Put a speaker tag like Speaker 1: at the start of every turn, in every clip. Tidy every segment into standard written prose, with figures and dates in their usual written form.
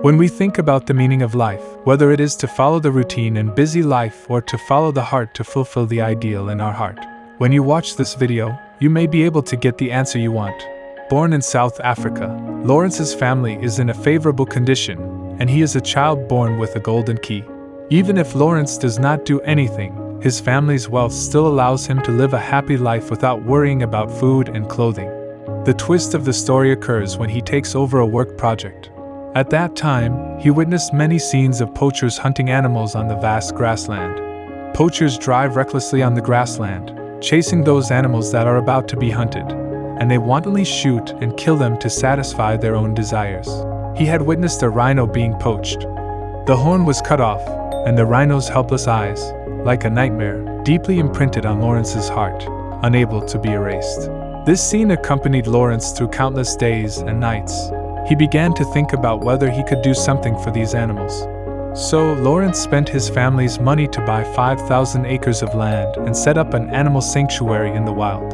Speaker 1: When we think about the meaning of life, whether it is to follow the routine and busy life or to follow the heart to fulfill the ideal in our heart, when you watch this video, you may be able to get the answer you want. Born in South Africa, Lawrence's family is in a favorable condition, and he is a child born with a golden key. Even if Lawrence does not do anything, his family's wealth still allows him to live a happy life without worrying about food and clothing. The twist of the story occurs when he takes over a work project. At that time, he witnessed many scenes of poachers hunting animals on the vast grassland. Poachers drive recklessly on the grassland, chasing those animals that are about to be hunted, and they wantonly shoot and kill them to satisfy their own desires. He had witnessed a rhino being poached. The horn was cut off, and the rhino's helpless eyes, like a nightmare, deeply imprinted on Lawrence's heart, unable to be erased. This scene accompanied Lawrence through countless days and nights. He began to think about whether he could do something for these animals. So, Lawrence spent his family's money to buy 5,000 acres of land and set up an animal sanctuary in the wild.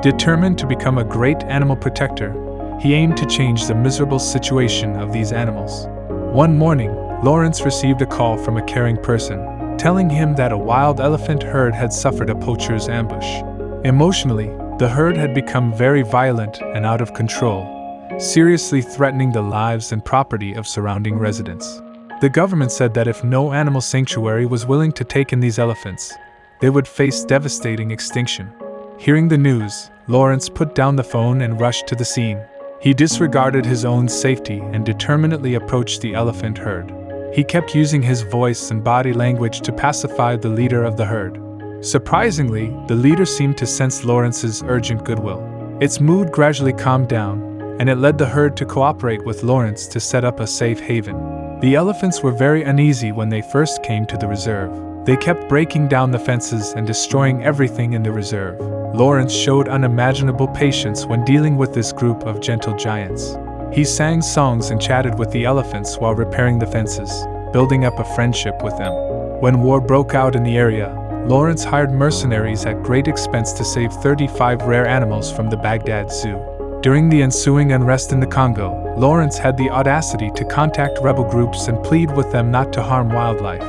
Speaker 1: Determined to become a great animal protector, he aimed to change the miserable situation of these animals. One morning, Lawrence received a call from a caring person, telling him that a wild elephant herd had suffered a poacher's ambush. Emotionally, the herd had become very violent and out of control, seriously threatening the lives and property of surrounding residents. The government said that if no animal sanctuary was willing to take in these elephants, they would face devastating extinction. Hearing the news, Lawrence put down the phone and rushed to the scene. He disregarded his own safety and determinedly approached the elephant herd. He kept using his voice and body language to pacify the leader of the herd. Surprisingly, the leader seemed to sense Lawrence's urgent goodwill. Its mood gradually calmed down, and it led the herd to cooperate with Lawrence to set up a safe haven. The elephants were very uneasy when they first came to the reserve. They kept breaking down the fences and destroying everything in the reserve. Lawrence showed unimaginable patience when dealing with this group of gentle giants. He sang songs and chatted with the elephants while repairing the fences, building up a friendship with them. When war broke out in the area, Lawrence hired mercenaries at great expense to save 35 rare animals from the Baghdad Zoo. During the ensuing unrest in the Congo, Lawrence had the audacity to contact rebel groups and plead with them not to harm wildlife,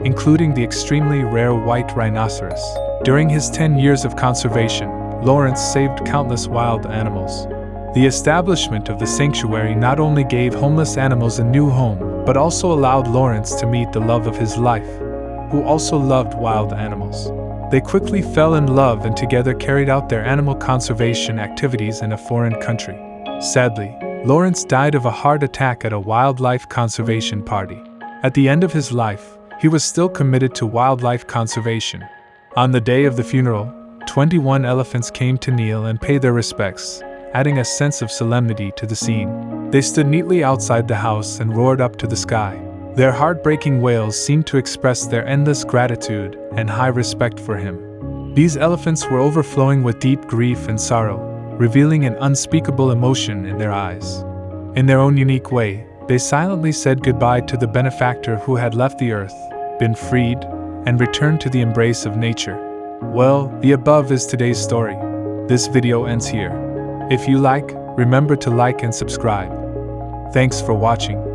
Speaker 1: including the extremely rare white rhinoceros. During his 10 years of conservation, Lawrence saved countless wild animals. The establishment of the sanctuary not only gave homeless animals a new home, but also allowed Lawrence to meet the love of his life, who also loved wild animals. They quickly fell in love and together carried out their animal conservation activities in a foreign country. Sadly, Lawrence died of a heart attack at a wildlife conservation party. At the end of his life, he was still committed to wildlife conservation. On the day of the funeral, 21 elephants came to kneel and pay their respects, adding a sense of solemnity to the scene. They stood neatly outside the house and roared up to the sky. Their heartbreaking wails seemed to express their endless gratitude and high respect for him. These elephants were overflowing with deep grief and sorrow, revealing an unspeakable emotion in their eyes. In their own unique way, they silently said goodbye to the benefactor who had left the earth, been freed, and returned to the embrace of nature. Well, the above is today's story. This video ends here. If you like, remember to like and subscribe. Thanks for watching.